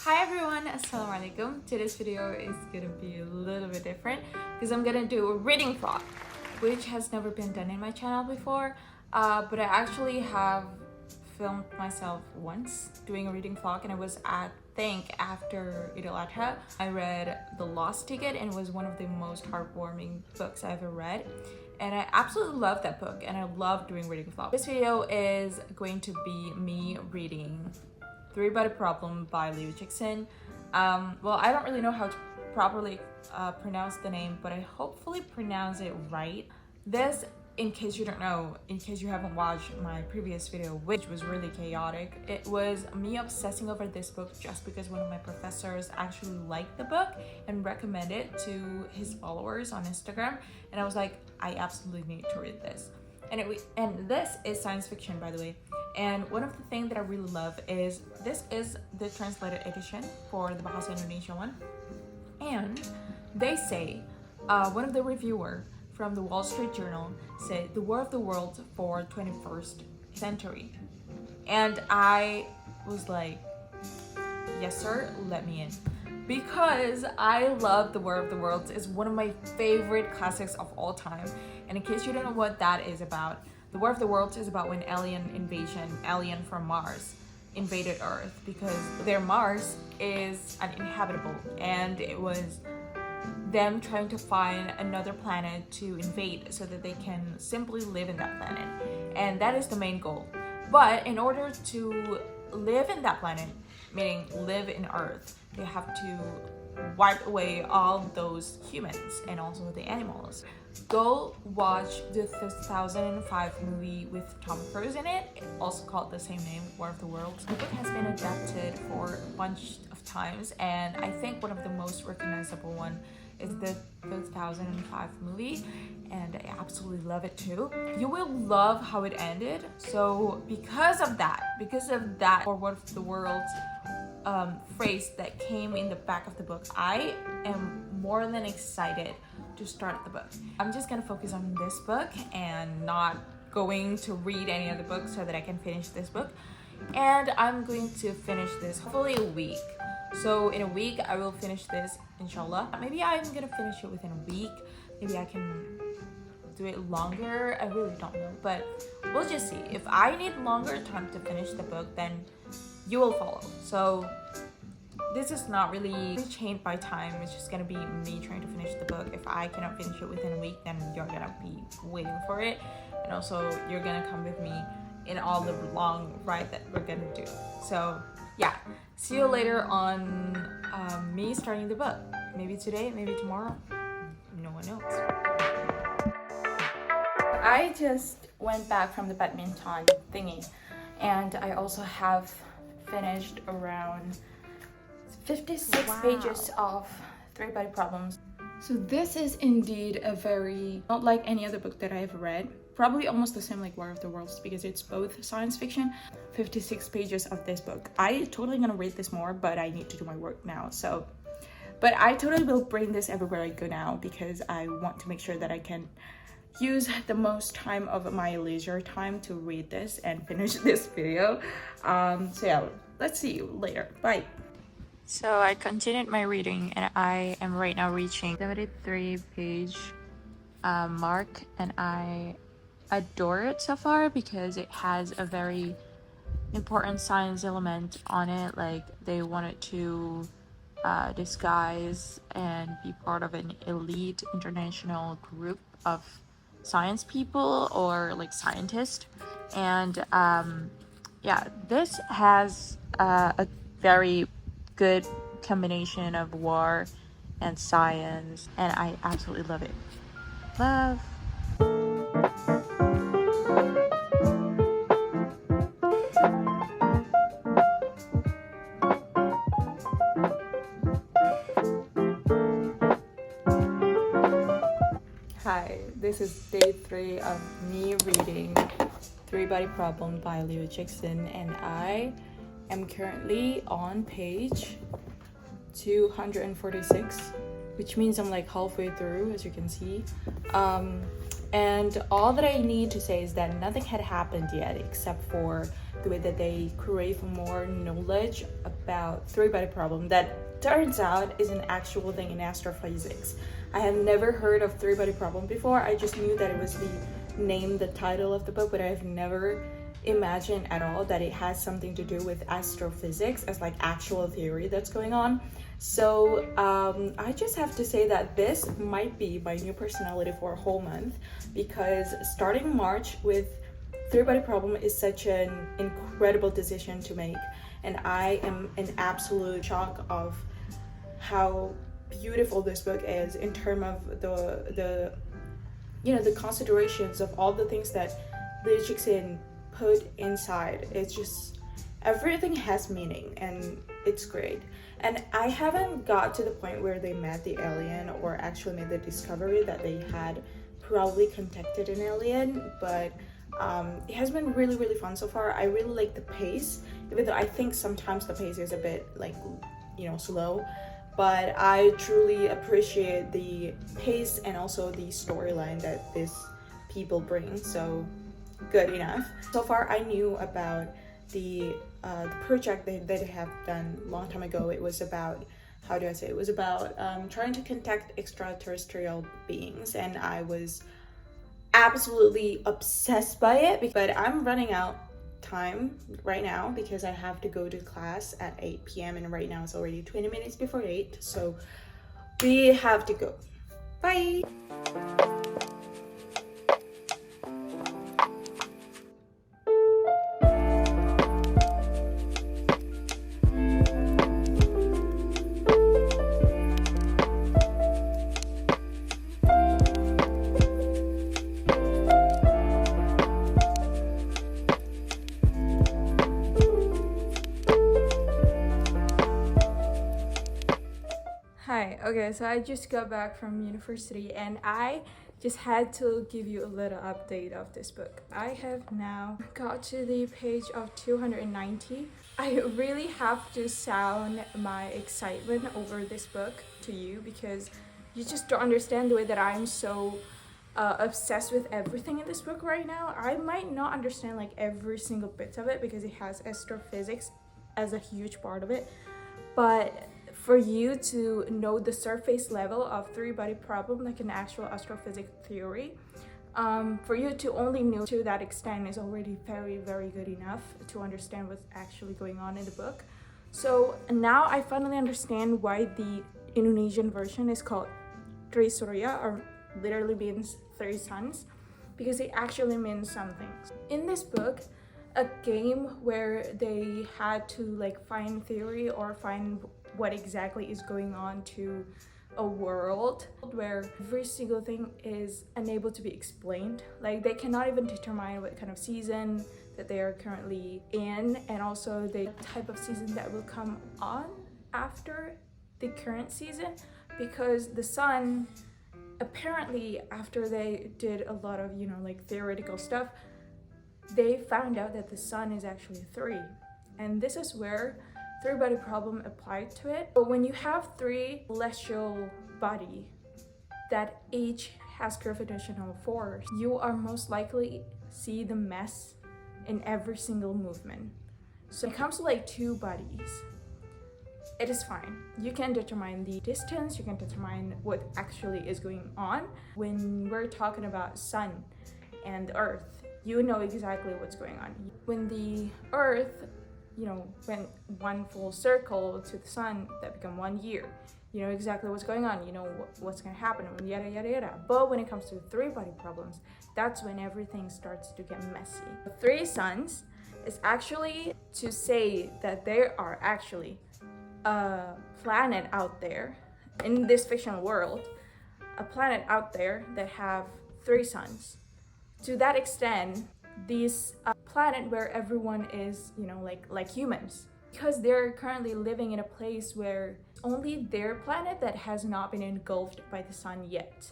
Hi everyone, Assalamualaikum. Today's video is gonna be a little bit different because I'm gonna do a reading vlog, which has never been done in my channel before. But I actually have filmed myself once doing a reading vlog, and it was after Eid al-Adha. I read The Lost Ticket, and it was one of the most heartwarming books I ever read. And I absolutely love that book, and I love doing reading vlogs. This video is going to be me reading Three Body Problem by Liu Cixin. Well, I don't really know how to properly pronounce the name, but I hopefully pronounce it right. This, in case you don't know, in case you haven't watched my previous video, which was really chaotic, it was me obsessing over this book just because one of my professors actually liked the book and recommended it to his followers on Instagram. And I was like, I absolutely need to read this. And this is science fiction, by the way. And one of the things that I really love is this is the translated edition for the Bahasa Indonesia one. And they say, one of the reviewer from the Wall Street Journal said, the War of the Worlds for 21st century. And I was like, yes sir, let me in. Because I love The War of the Worlds. It's one of my favorite classics of all time. And in case you don't know what that is about, The War of the Worlds is about when alien from Mars invaded Earth, because their Mars is uninhabitable, and it was them trying to find another planet to invade so that they can simply live in that planet. And that is the main goal. But in order to live in that planet, meaning live in Earth, they have to wipe away all those humans and also the animals. Go watch the 2005 movie with Tom Cruise in it, also called the same name, War of the Worlds. The book has been adapted for a bunch of times, and I think one of the most recognizable one is the 2005 movie, and I absolutely love it too. You will love how it ended. So because of that, or War of the Worlds phrase that came in the back of the book, I am more than excited to start the book. I'm just gonna focus on this book and not going to read any other books so that I can finish this book. And I'm going to finish this hopefully a week. So in a week I will finish this, inshallah. Maybe I'm gonna finish it within a week. Maybe I can do it longer. I really don't know, but we'll just see. If I need longer time to finish the book, then you will follow. So this is not really chained by time. It's just gonna be me trying to finish the book. If I cannot finish it within a week, then you're gonna be waiting for it, and also you're gonna come with me in all the long ride that we're gonna do. So yeah, see you later on me starting the book. Maybe today, maybe tomorrow, no one knows. I just went back from the badminton thingy, and I also have finished around 56 pages of Three Body Problems. So this is indeed a very, not like any other book that I have read, probably almost the same like War of the Worlds, because it's both science fiction. 56 pages of this book. I totally gonna read this more, but I need to do my work now. So, but I totally will bring this everywhere I go now, because I want to make sure that I can use the most time of my leisure time to read this and finish this video. So yeah, let's see you later. Bye. So I continued my reading, and I am right now reaching 73 page mark, and I adore it so far because it has a very important science element on it. Like, they wanted to disguise and be part of an elite international group of science people, or like scientists. And yeah, this has a very good combination of war and science, and I absolutely love it. Love. Hi, this is day 3 of me reading Three Body Problem by Liu Cixin, and I am currently on page 246, which means I'm like halfway through, as you can see. And all that I need to say is that nothing had happened yet except for the the way that they crave more knowledge about three-body problem that turns out is an actual thing in astrophysics. I have never heard of three-body problem before. I just knew that it was the title of the book, but I have never imagined at all that it has something to do with astrophysics as like actual theory that's going on. So I just have to say that this might be my new personality for a whole month, because starting March with three-body problem is such an incredible decision to make, and I am in absolute shock of how beautiful this book is in terms of the considerations of all the things that Lee Cixin put inside. It's just everything has meaning and it's great. And I haven't got to the point where they met the alien or actually made the discovery that they had probably contacted an alien, but it has been really fun so far. I really like the pace, even though I think sometimes the pace is a bit like, slow, but I truly appreciate the pace and also the storyline that these people bring. So good enough. So far I knew about the project that they have done a long time ago. It was about, it was about trying to contact extraterrestrial beings, and I was absolutely obsessed by it. But I'm running out time right now because I have to go to class at 8 p.m. and right now it's already 20 minutes before 8, so we have to go. Bye. Hi, okay, so I just got back from university and I just had to give you a little update of this book. I have now got to the page of 290. I really have to sound my excitement over this book to you because you just don't understand the way that I'm so obsessed with everything in this book right now. I might not understand like every single bit of it because it has astrophysics as a huge part of it, but for you to know the surface level of three-body problem, like an actual astrophysics theory, for you to only know to that extent is already very good enough to understand what's actually going on in the book. So now I finally understand why the Indonesian version is called Tri Surya, or literally means three suns, because it actually means something. In this book, a game where they had to like find theory or find what exactly is going on to a world where every single thing is unable to be explained. Like they cannot even determine what kind of season that they are currently in, and also the type of season that will come on after the current season, because the sun, apparently after they did a lot of like theoretical stuff, they found out that the sun is actually 3, and this is where three-body problem applied to it. But when you have 3 celestial body that each has gravitational force, you are most likely see the mess in every single movement. So when it comes to like 2 bodies, it is fine. You can determine the distance, you can determine what actually is going on. When we're talking about sun and earth, you know exactly what's going on. When the earth went one full circle to the sun, that become 1 year, you know exactly what's going on, you know what's going to happen, yada yada yada. But when it comes to three-body problems, that's when everything starts to get messy. The 3 suns is actually to say that there are actually a planet out there in this fictional world, a planet out there that have 3 suns. To that extent, these planet where everyone is like humans, because they're currently living in a place where only their planet that has not been engulfed by the sun yet,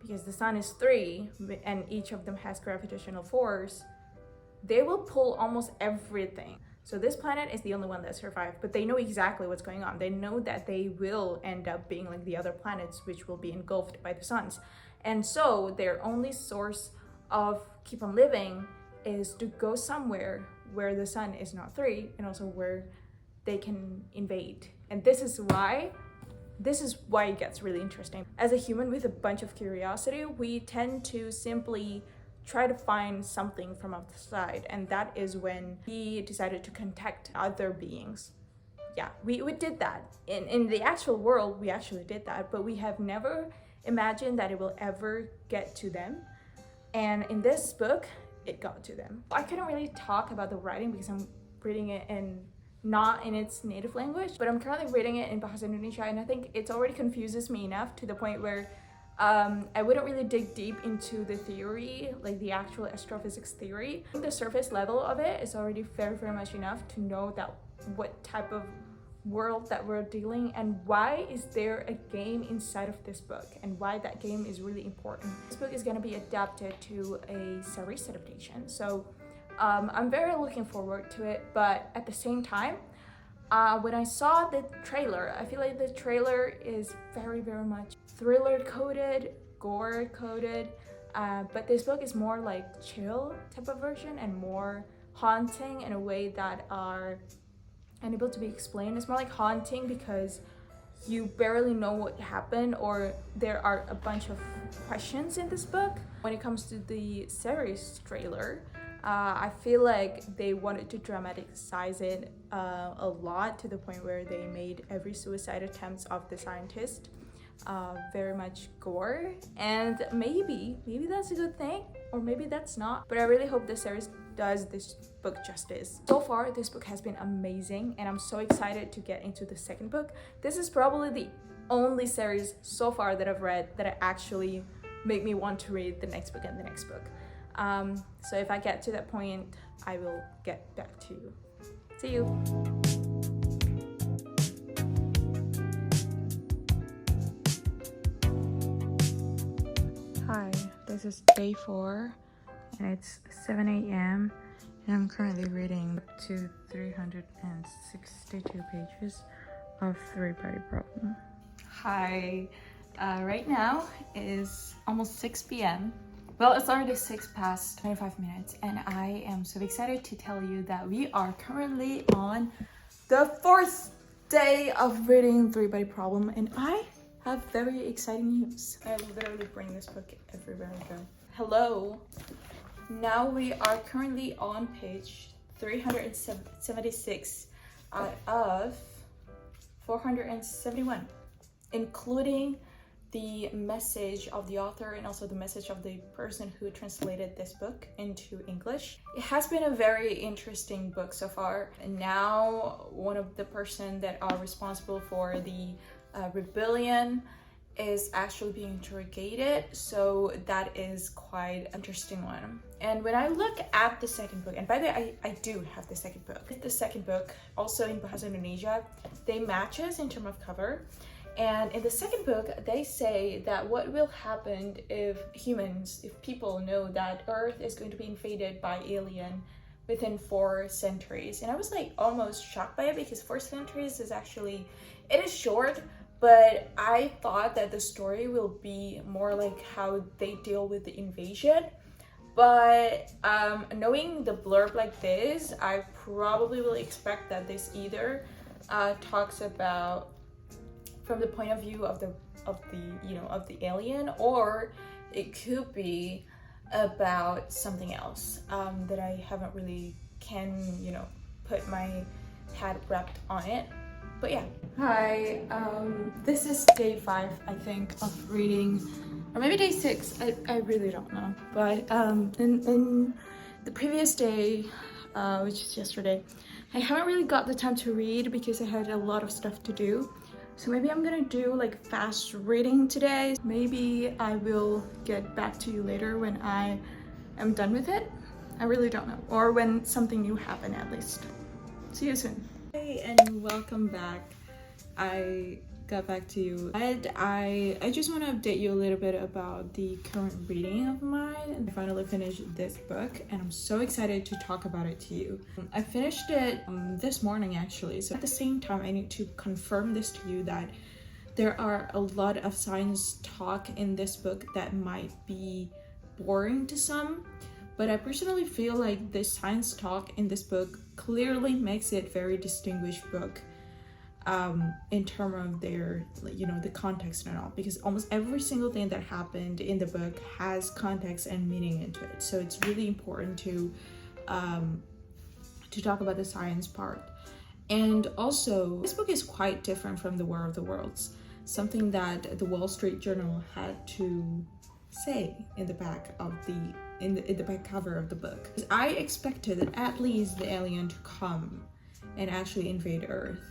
because the sun is 3 and each of them has gravitational force. They will pull almost everything. So this planet is the only one that survived, but they know exactly what's going on. They know that they will end up being like the other planets, which will be engulfed by the suns, and so their only source of keep on living is to go somewhere where the sun is not 3 and also where they can invade. And this is why it gets really interesting. As a human with a bunch of curiosity, we tend to simply try to find something from outside, and that is when we decided to contact other beings. Yeah, we did that. In the actual world, we actually did that, but we have never imagined that it will ever get to them. And in this book, it got to them. I couldn't really talk about the writing because I'm reading it not in its native language, but I'm currently reading it in Bahasa Indonesia, and I think it already confuses me enough to the point where I wouldn't really dig deep into the theory, like the actual astrophysics theory. I think the surface level of it is already very, very much enough to know that what type of world that we're dealing and why is there a game inside of this book and why that game is really important. This book is going to be adapted to a series adaptation, so I'm very looking forward to it. But at the same time, when I saw the trailer, I feel like the trailer is very, very much thriller coded, gore coded, but this book is more like chill type of version and more haunting in a way that are unable to be explained. It's more like haunting because you barely know what happened, or there are a bunch of questions in this book. When it comes to the series trailer, I feel like they wanted to dramatize it a lot, to the point where they made every suicide attempt of the scientist very much gore, and maybe that's a good thing, or maybe that's not, but I really hope the series does this book justice. So far, this book has been amazing, and I'm so excited to get into the second book. This is probably the only series so far that I've read that actually make me want to read the next book and the next book. So if I get to that point, I will get back to you. See you! Hi, this is day 4 and it's 7 a.m. and I'm currently reading up to 362 pages of Three-Body Problem. Hi, right now is almost 6 p.m. Well, it's already 6 past 25 minutes and I am so excited to tell you that we are currently on the 4th day of reading Three-Body Problem, and I have very exciting news. I literally bring this book everywhere I go. Hello! Now we are currently on page 376 out of 471, including the message of the author and also the message of the person who translated this book into English. It has been a very interesting book so far, and now one of the person that are responsible for the rebellion is actually being interrogated, so that is quite an interesting one. And when I look at the second book, and by the way, I do have the second book. The second book, also in Bahasa Indonesia, they matches in terms of cover. And in the second book, they say that what will happen if people know that Earth is going to be invaded by alien within 4 centuries. And I was like almost shocked by it, because 4 centuries is actually, it is short, but I thought that the story will be more like how they deal with the invasion. But knowing the blurb like this, I probably will expect that this either talks about from the point of view of the alien, or it could be about something else that I haven't really put my head wrapped on it. But yeah. Hi, this is day 5, I think, of reading, or maybe day 6, I really don't know. But in the previous day, which is yesterday, I haven't really got the time to read because I had a lot of stuff to do. So maybe I'm gonna do like fast reading today. Maybe I will get back to you later when I am done with it. I really don't know. Or when something new happens, at least. See you soon. Hey, and welcome back. I got back to you. I just want to update you a little bit about the current reading of mine. I finally finished this book and I'm so excited to talk about it to you. I finished it this morning actually, so at the same time I need to confirm this to you that there are a lot of science talk in this book that might be boring to some, but I personally feel like the science talk in this book clearly makes it very distinguished book in terms of their, you know, the context and all, because almost every single thing that happened in the book has context and meaning into it. So it's really important to talk about the science part. And also, this book is quite different from The War of the Worlds, something that the Wall Street Journal had to say in the back of in the back cover of the book. I expected at least the alien to come and actually invade Earth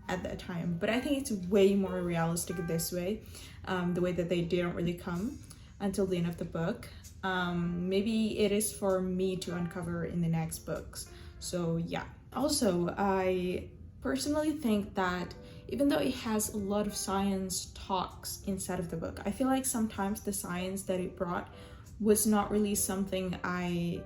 at that time, but I think it's way more realistic this way, the way that they didn't really come until the end of the book. Maybe it is for me to uncover in the next books. So yeah. Also, I personally think that even though it has a lot of science talks inside of the book, I feel like sometimes the science that it brought was not really something I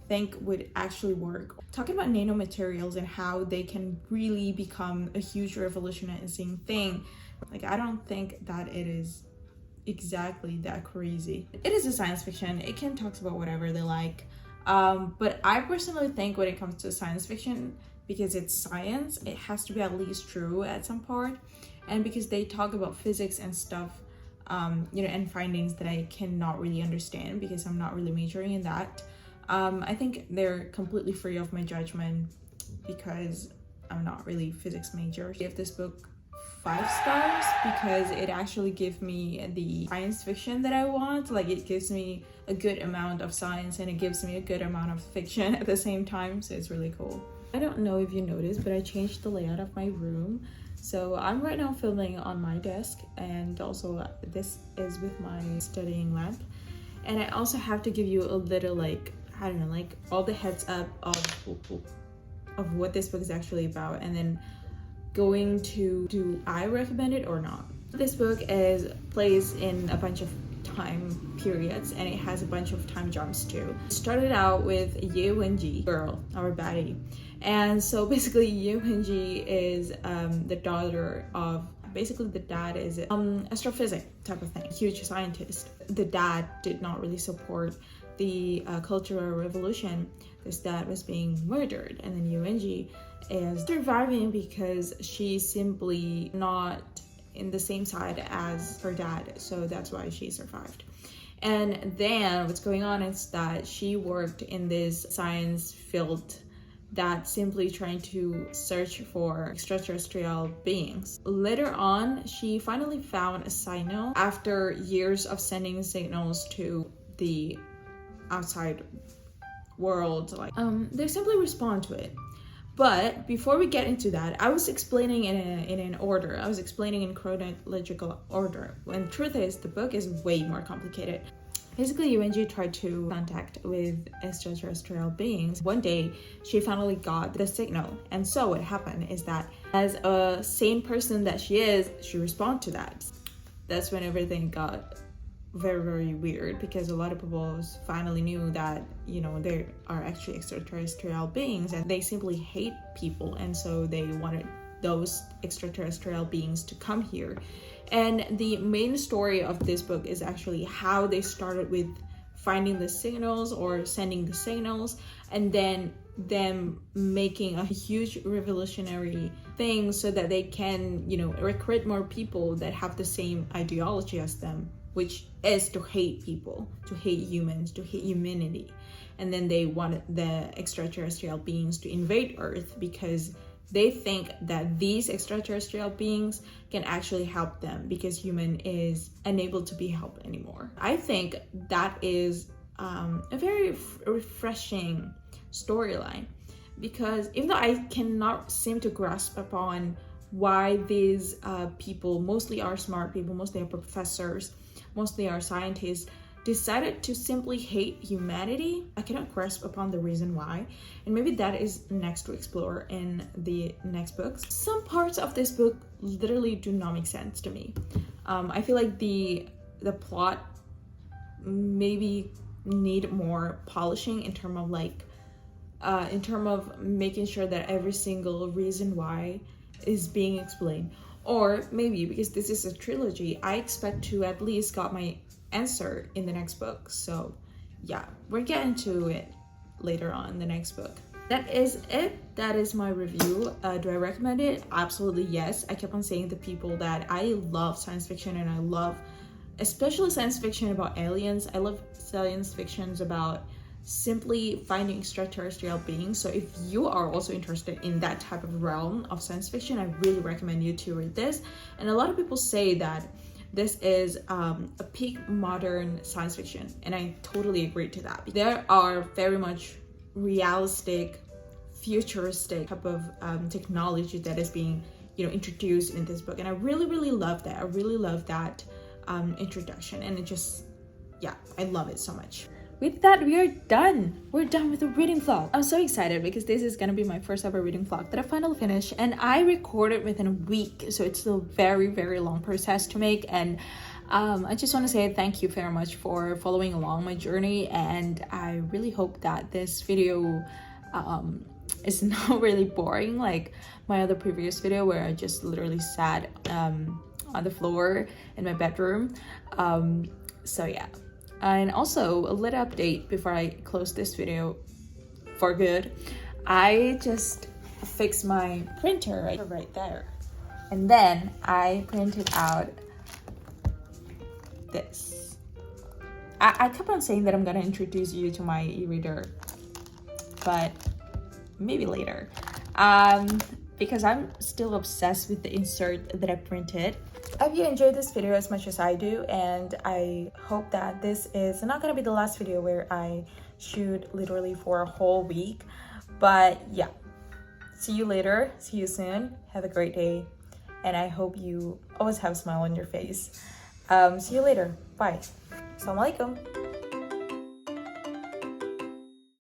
think would actually work. Talking about nanomaterials and how they can really become a huge revolutionizing thing, like, I don't think that it is exactly that crazy. It is a science fiction. It can talk about whatever they like. But I personally think when it comes to science fiction, because it's science, it has to be at least true at some part. And because they talk about physics and stuff, you know, and findings that I cannot really understand because I'm not really majoring in that. I think they're completely free of my judgment because I'm not really physics major. I give this book 5 stars because it actually gives me the science fiction that I want. Like, it gives me a good amount of science and it gives me a good amount of fiction at the same time, so it's really cool. I don't know if you noticed, but I changed the layout of my room. So I'm right now filming on my desk, and also this is with my studying lamp. And I also have to give you a little, like, I don't know, like all the heads up of what this book is actually about, and then going to do I recommend it or not. This book plays in a bunch of time periods, and it has a bunch of time jumps too. It started out with Ye Wenji, girl, our baddie. And so basically Ye Wenji is the daughter of, basically the dad is astrophysics type of thing, huge scientist. The dad did not really support the Cultural Revolution. His dad was being murdered, and then Ye Wenji is surviving because she's simply not in the same side as her dad, so that's why she survived. And then what's going on is that she worked in this science field that simply trying to search for extraterrestrial beings. Later on, she finally found a signal after years of sending signals to the outside world. Like, they simply respond to it. But before we get into that, I was explaining in an order. I was explaining in chronological order. When the truth is, the book is way more complicated. Basically, Ye Wenji tried to contact with extraterrestrial beings. One day, she finally got the signal. And so what happened is that, as a sane person that she is, she responded to that. That's when everything got very, very weird, because a lot of people finally knew that, you know, there are actually extraterrestrial beings and they simply hate people, and so they wanted those extraterrestrial beings to come here. And the main story of this book is actually how they started with finding the signals or sending the signals, and then them making a huge revolutionary thing so that they can, you know, recruit more people that have the same ideology as them, which is to hate people, to hate humans, to hate humanity. And then they wanted the extraterrestrial beings to invade Earth because they think that these extraterrestrial beings can actually help them because human is unable to be helped anymore. I think that is a very refreshing storyline, because even though I cannot seem to grasp upon why these people, mostly are smart people, mostly are professors, mostly are scientists, decided to simply hate humanity, I cannot grasp upon the reason why, and maybe that is next to explore in the next books. Some parts of this book literally do not make sense to me. I feel like the plot maybe need more polishing in terms of like making sure that every single reason why is being explained. Or maybe because this is a trilogy, I expect to at least got my answer in the next book. So yeah, we're getting to it later on in the next book. That is it. That is my review. Do I recommend it? Absolutely yes. I kept on saying to people that I love science fiction, and I love especially science fiction about aliens. I love science fictions about simply finding extraterrestrial beings. So if you are also interested in that type of realm of science fiction, I really recommend you to read this. And a lot of people say that this is a peak modern science fiction, and I totally agree to that. There are very much realistic, futuristic type of technology that is being, you know, introduced in this book, and I really love that. I really love that introduction, and it just, yeah, I love it so much. With that, we are done. We're done with the reading vlog. I'm so excited because this is gonna be my first ever reading vlog that I finally finished, and I recorded within a week, so it's a very long process to make. And I just want to say thank you very much for following along my journey, and I really hope that this video is not really boring like my other previous video where I just literally sat on the floor in my bedroom. So yeah. And also a little update before I close this video for good. I just fixed my printer right there, and then I printed out this. I kept on saying that I'm gonna introduce you to my e-reader, but maybe later, because I'm still obsessed with the insert that I printed. I hope you enjoyed this video as much as I do, and I hope that this is not gonna be the last video where I shoot literally for a whole week. But yeah, see you later, see you soon, have a great day, and I hope you always have a smile on your face. See you later, bye. Assalamualaikum.